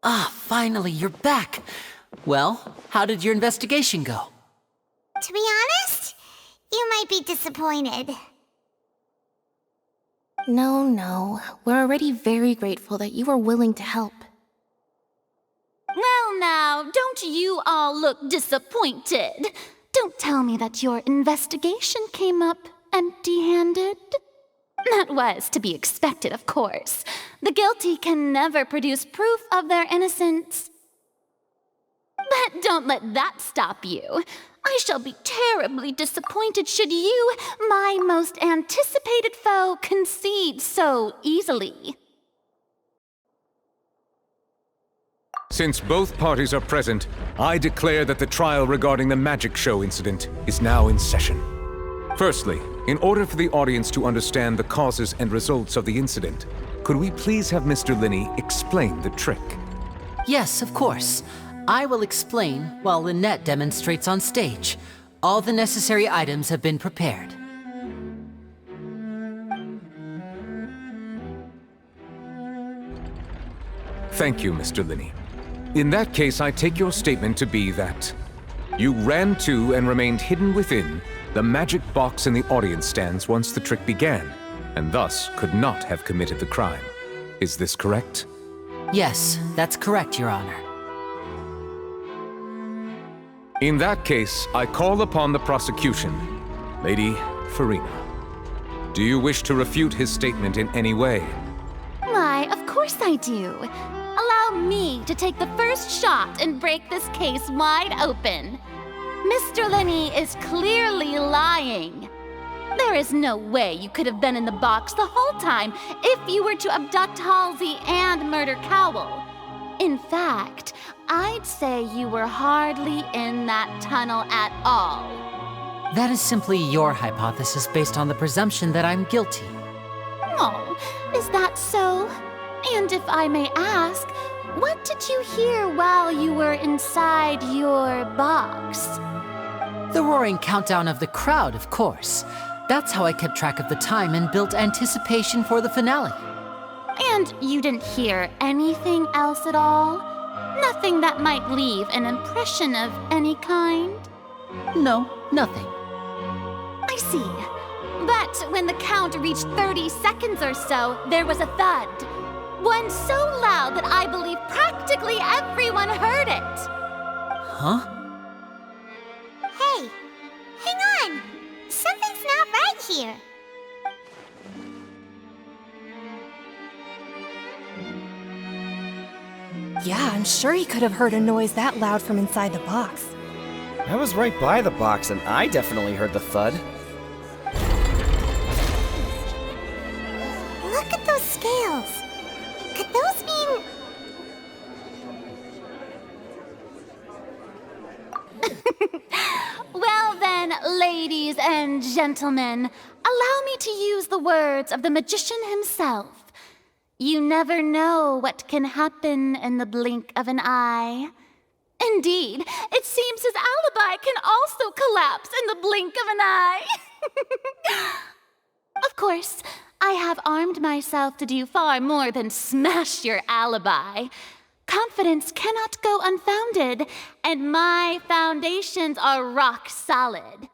Ah, finally, you're back. Well, how did your investigation go? To be honest, you might be disappointed. No. We're already very grateful that you were willing to help. Well now, don't you all look disappointed. Don't tell me that your investigation came up empty-handed. That was to be expected, of course. The guilty can never produce proof of their innocence. But don't let that stop you. I shall be terribly disappointed should you, my most anticipated foe, concede so easily. Since both parties are present, I declare that the trial regarding the magic show incident is now in session. Firstly, in order for the audience to understand the causes and results of the incident, could we please have Mr. Lyney explain the trick? Yes, of course. I will explain while Lynette demonstrates on stage. All the necessary items have been prepared. Thank you, Mr. Lyney. In that case, I take your statement to be that you ran to and remained hidden within the magic box in the audience stands once the trick began, and thus could not have committed the crime. Is this correct? Yes, that's correct, Your Honor. In that case, I call upon the prosecution. Lady Farina, do you wish to refute his statement in any way? Why, of course I do. Allow me to take the first shot and break this case wide open. Mr. Lyney is clearly lying. There is no way you could have been in the box the whole time if you were to abduct Halsey and murder Cowell. In fact, I'd say you were hardly in that tunnel at all. That is simply your hypothesis based on the presumption that I'm guilty. Oh, is that so? And if I may ask, what did you hear while you were inside your box? The roaring countdown of the crowd, of course. That's how I kept track of the time and built anticipation for the finale. And you didn't hear anything else at all? Nothing that might leave an impression of any kind? No, nothing. I see. But when the count reached 30 seconds or so, there was a thud. One so loud that I believe practically everyone heard it. Huh? Hey, hang on! Something's not right here. Yeah, I'm sure he could have heard a noise that loud from inside the box. I was right by the box and I definitely heard the thud. Look at those scales. Could those mean... Well then, ladies and gentlemen, allow me to use the words of the magician himself. You never know what can happen in the blink of an eye. Indeed, it seems his alibi can also collapse in the blink of an eye. Of course, I have armed myself to do far more than smash your alibi. Confidence cannot go unfounded, and my foundations are rock solid.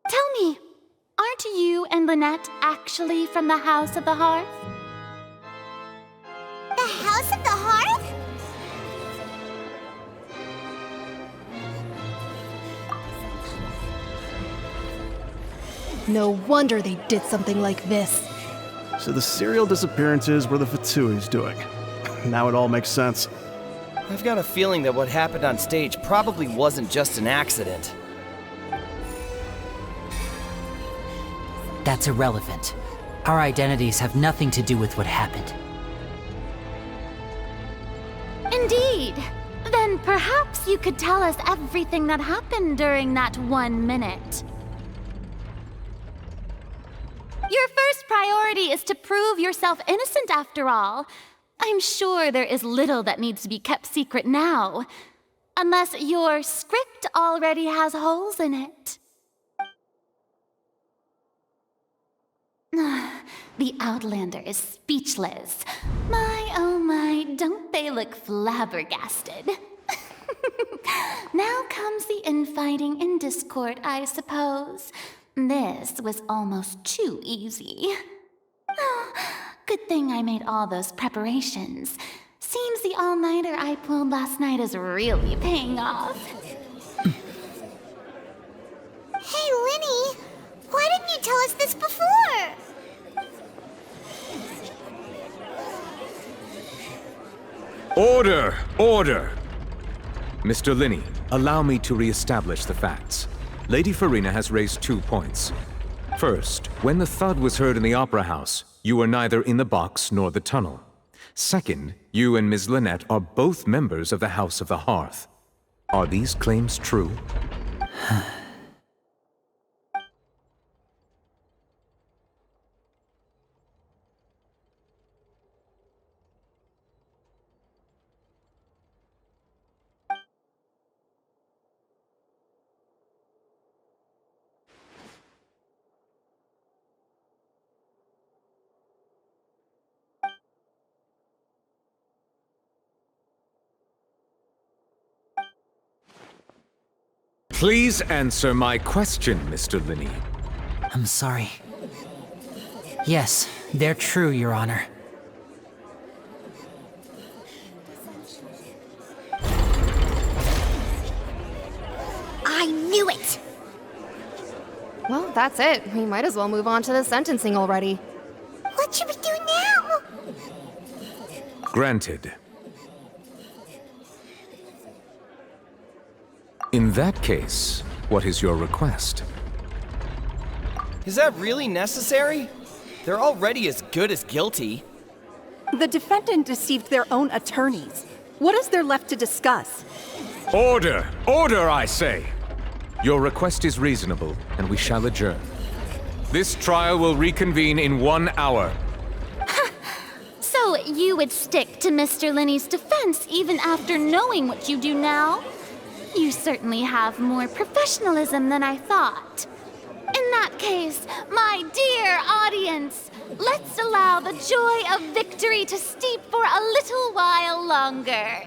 Tell me, aren't you and Lynette actually from the House of the Hearth? The House of the Hearth? No wonder they did something like this. So the serial disappearances were the Fatui's doing. Now it all makes sense. I've got a feeling that what happened on stage probably wasn't just an accident. That's irrelevant. Our identities have nothing to do with what happened. Indeed. Then perhaps you could tell us everything that happened during that 1 minute. Your first priority is to prove yourself innocent, after all. I'm sure there is little that needs to be kept secret now. Unless your script already has holes in it. The Outlander is speechless. My, oh my, don't they look flabbergasted? Now comes the infighting and discord, I suppose. This was almost too easy. Oh, good thing I made all those preparations. Seems the all-nighter I pulled last night is really paying off. Hey, Lyney, why didn't you tell us this before? Order! Order! Mr. Lyney, allow me to re-establish the facts. Lady Farina has raised 2 points. First, when the thud was heard in the Opera House, you were neither in the box nor the tunnel. Second, you and Ms. Lynette are both members of the House of the Hearth. Are these claims true? Please answer my question, Mr. Lyney. I'm sorry. Yes, they're true, Your Honor. I knew it! Well, that's it. We might as well move on to the sentencing already. What should we do now? Granted. In that case, what is your request? Is that really necessary? They're already as good as guilty. The defendant deceived their own attorneys. What is there left to discuss? Order! Order, I say! Your request is reasonable, and we shall adjourn. This trial will reconvene in 1 hour. So you would stick to Mr. Lyney's defense even after knowing what you do now? You certainly have more professionalism than I thought. In that case, my dear audience, let's allow the joy of victory to steep for a little while longer.